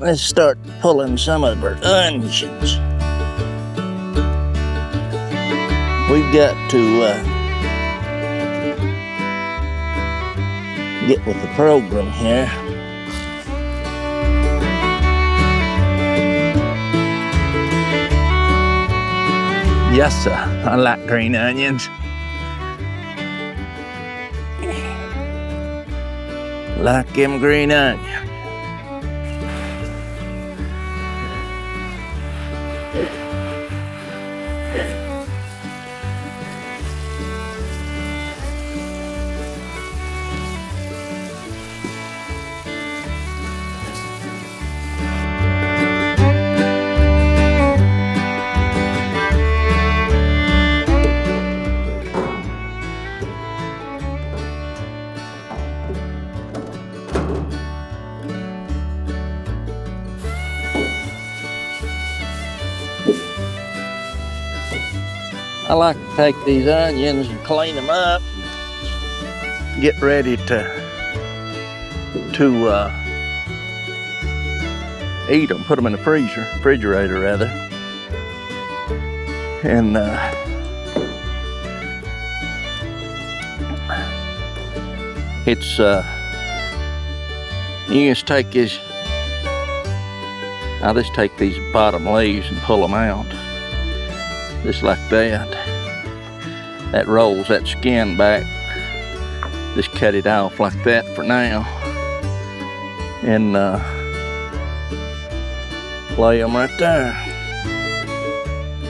let's start pulling some of our onions. We've got to get with the program here. Yes, sir. I like green onions. Like them green onions. I like to take these onions and clean them up, get ready to eat them, put them in the refrigerator rather. And it's you just take this, I'll just take these bottom leaves and pull them out. Just like that. That rolls that skin back. Just cut it off like that for now. And lay them right there.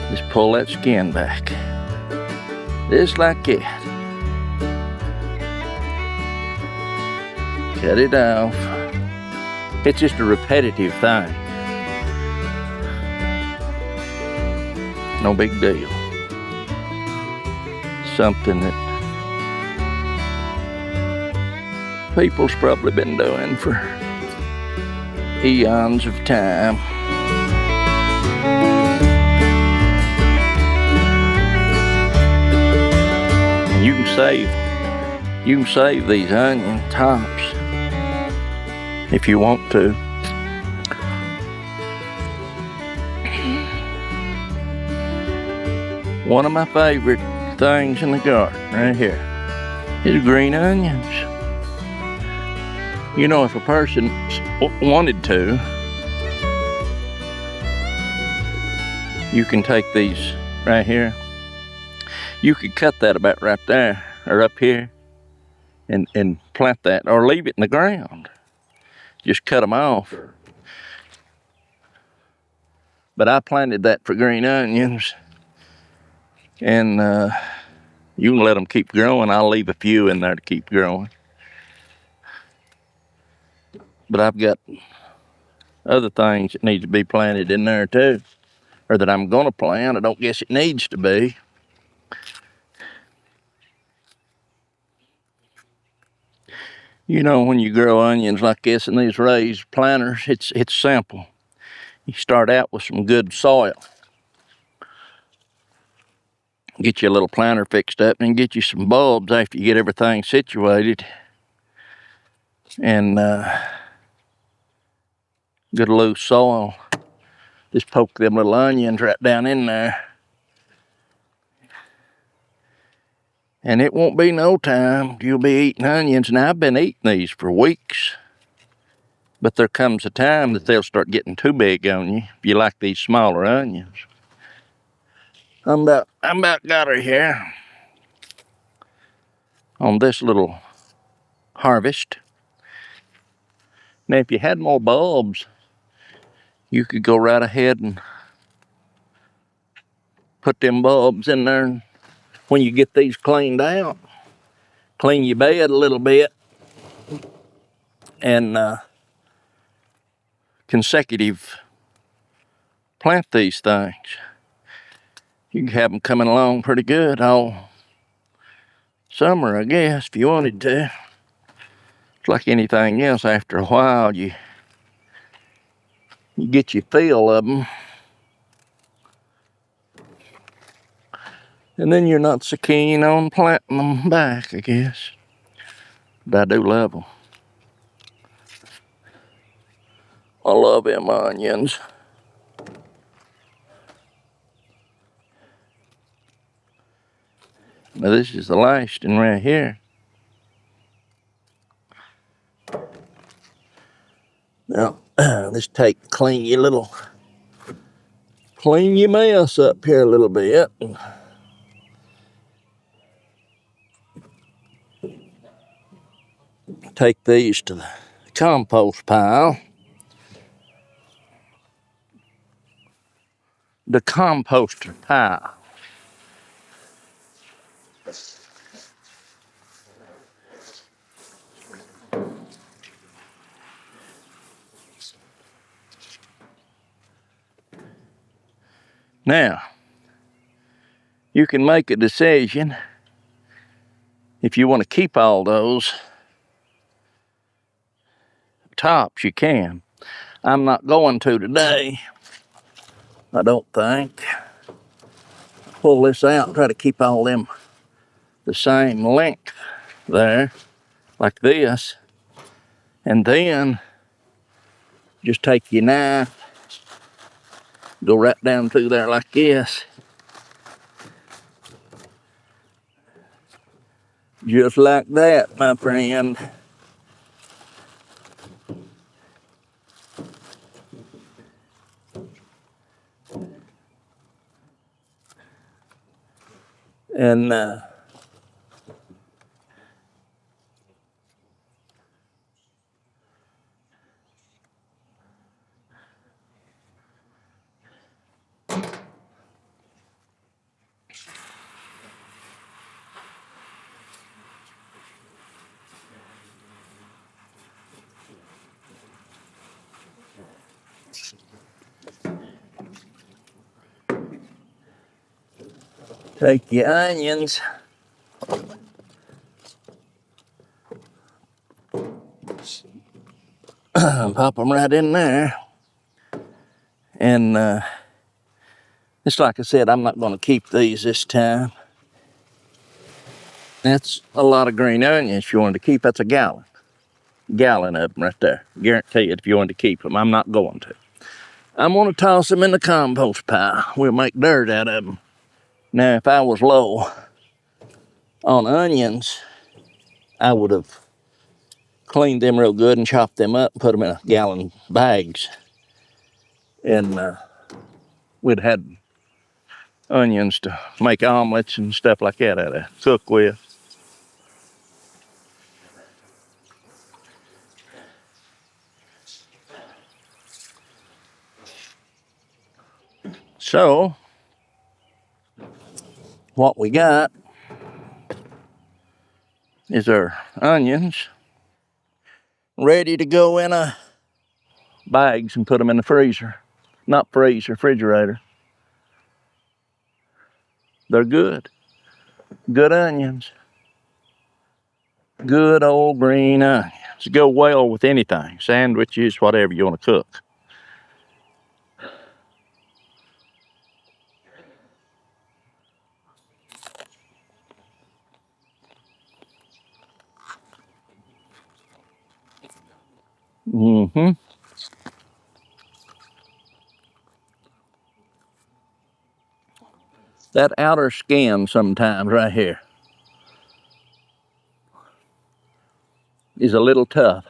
Just pull that skin back. Just like that. Cut it off. It's just a repetitive thing. No big deal. Something that people's probably been doing for eons of time. And you can save these onion tops if you want to. One of my favorite things in the garden right here is green onions. You know, if a person wanted to, you can take these right here. You could cut that about right there or up here and plant that, or leave it in the ground. Just cut them off. But I planted that for green onions. And you can let them keep growing. I'll leave a few in there to keep growing. But I've got other things that need to be planted in there too, or that I'm gonna plant. I don't guess it needs to be. You know, when you grow onions like this in these raised planters, it's simple. You start out with some good soil. Get you a little planter fixed up and get you some bulbs after you get everything situated. And good loose soil. Just poke them little onions right down in there. And it won't be no time you'll be eating onions. And I've been eating these for weeks. But there comes a time that they'll start getting too big on you if you like these smaller onions. I'm about got her here on this little harvest. Now, if you had more bulbs, you could go right ahead and put them bulbs in there. And when you get these cleaned out, clean your bed a little bit, and consecutive plant these things. You can have them coming along pretty good all summer, I guess, if you wanted to. It's like anything else. After a while, you get your feel of them. And then you're not so keen on planting them back, I guess. But I do love them. I love them onions. Now this is the last one right here. Now, let's clean your mess up here a little bit. Take these to the compost pile. The composter pile. Now, you can make a decision if you want to keep all those tops, you can. I'm not going to today, I don't think. Pull this out and try to keep all them the same length there, like this. And then just take your knife, go right down through there like this. Just like that, my friend. And take your onions, pop them right in there. And just like I said, I'm not going to keep these this time. That's a lot of green onions. If you wanted to keep, that's a gallon of them right there. Guarantee it if you wanted to keep them. I'm not going to. I'm going to toss them in the compost pile. We'll make dirt out of them. Now, if I was low on onions, I would have cleaned them real good and chopped them up and put them in a gallon bags. And we'd had onions to make omelets and stuff like that out of, cook with. So, what we got is our onions ready to go in bags and put them in the freezer. Not freezer, refrigerator. They're good. Good onions. Good old green onions. Go well with anything. Sandwiches, whatever you want to cook. Mm-hmm. That outer skin sometimes right here is a little tough.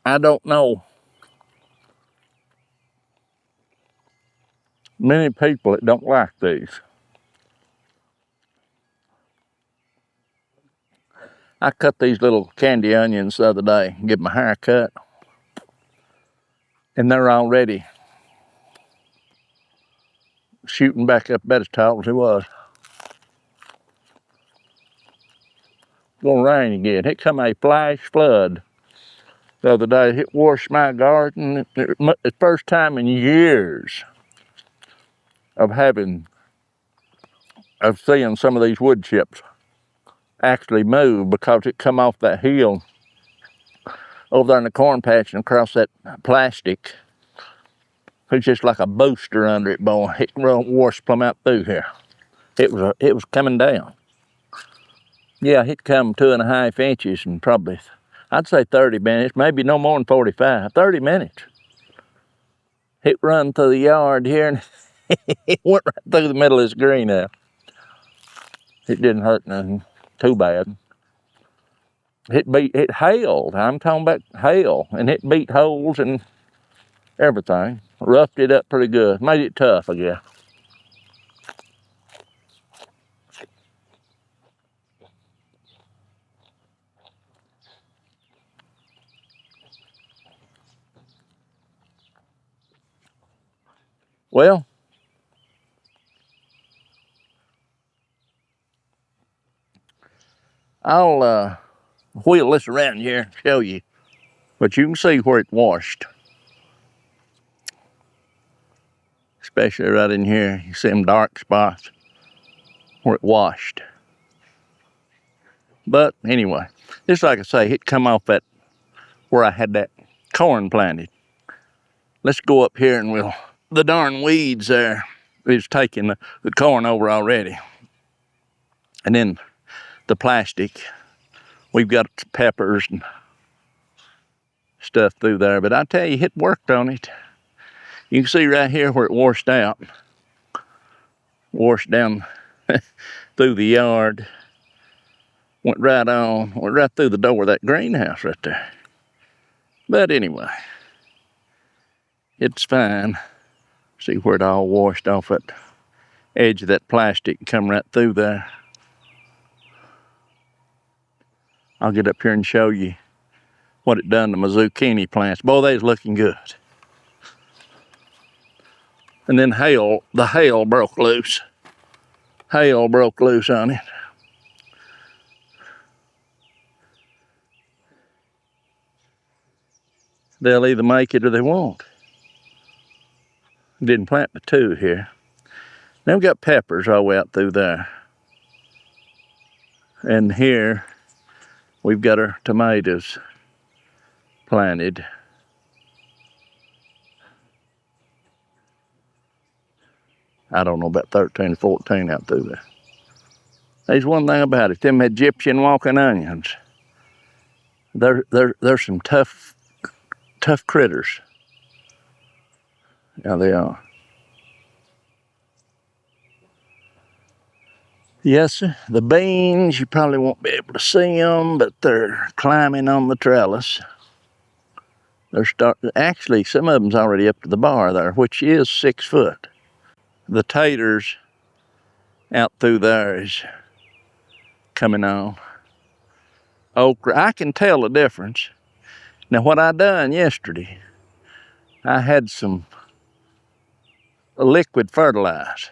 I don't know many people that don't like these. I cut these little candy onions the other day, give them a haircut, and they're already shooting back up about as tall as it was. It's gonna rain again. It come a flash flood the other day. It washed my garden. The first time in years of seeing some of these wood chips actually move because it come off that hill over there in the corn patch and across that plastic. It's just like a booster under it, boy. It washed plumb out through here. It was coming down. Yeah, it come 2.5 inches and probably, I'd say 30 minutes, maybe no more than 45, 30 minutes. It run through the yard here and it went right through the middle of this greenhouse. It didn't hurt nothing too bad. It hailed. I'm talking about hail, and it beat holes and everything. Roughed it up pretty good. Made it tough, I guess. Well, I'll wheel this around here and show you. But you can see where it washed. Especially right in here. You see them dark spots where it washed. But anyway, just like I say, it come off that where I had that corn planted. Let's go up here and the darn weeds there is taking the corn over already. And then the plastic, we've got peppers and stuff through there. But I tell you, it worked on it. You can see right here where it washed out. Washed down through the yard. Went right through the door of that greenhouse right there. But anyway, it's fine. See where it all washed off that edge of that plastic and come right through there. I'll get up here and show you what it done to my zucchini plants. Boy, they's looking good. And then the hail broke loose. Hail broke loose on it. They'll either make it or they won't. Didn't plant the two here. Now we've got peppers all the way out through there. And here we've got our tomatoes planted. I don't know, about 13 or 14 out through there. There's one thing about it, them Egyptian walking onions. They're some tough critters. Yeah, they are. Yes, sir. The beans, you probably won't be able to see them, but they're climbing on the trellis. Actually, some of them's already up to the bar there, which is 6 foot. The taters out through there is coming on. Okra, I can tell the difference. Now, what I done yesterday, I had some liquid fertilizer.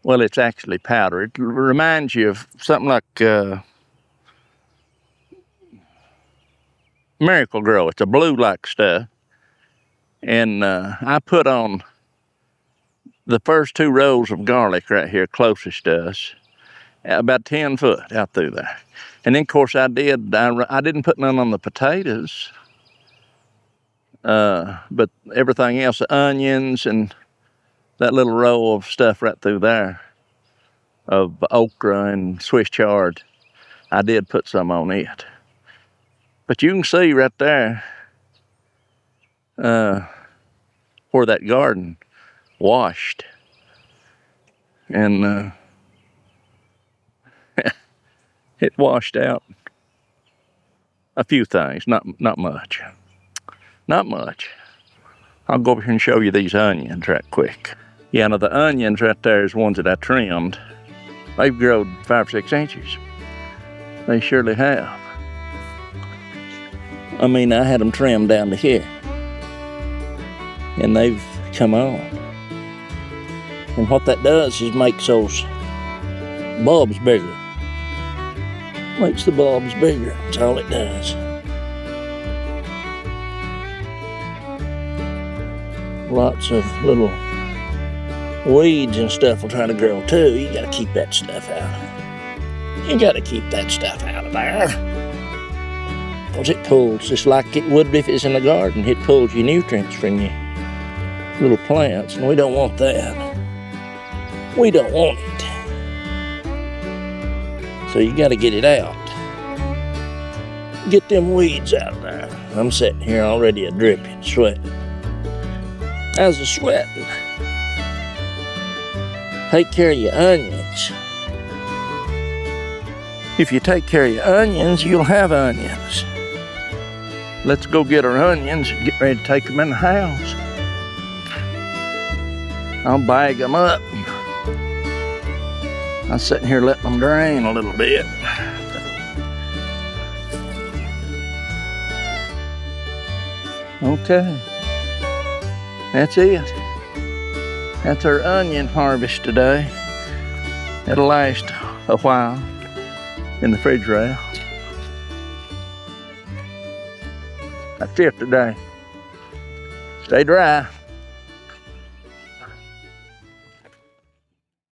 Well, it's actually powder. It reminds you of something like Miracle Grow. It's a blue-like stuff. And I put on the first 2 rows of garlic right here closest to us, about 10 foot out through there. And then, of course, I didn't put none on the potatoes, but everything else, the onions and that little row of stuff right through there of okra and Swiss chard, I did put some on it. But you can see right there where that garden washed. And it washed out a few things, not much. Not much. I'll go over here and show you these onions right quick. Yeah, now the onions right there is ones that I trimmed. They've grown 5 or 6 inches. They surely have. I mean, I had them trimmed down to here. And they've come on. And what that does is makes those bulbs bigger. Makes the bulbs bigger. That's all it does. Lots of little weeds and stuff will try to grow too. You gotta keep that stuff out. You gotta keep that stuff out of there. minerals. It pulls just like it would if it's in the garden. It pulls your nutrients from your little plants, and we don't want that. We don't want it. So you got to get it out. Get them weeds out of there. I'm sitting here already a dripping, sweating. How's the sweating? Take care of your onions. If you take care of your onions, you'll have onions. Let's go get our onions and get ready to take them in the house. I'll bag them up. I'm sitting here letting them drain a little bit. Okay, that's it. That's our onion harvest today. It'll last a while in the refrigerator. That's it today. Stay dry.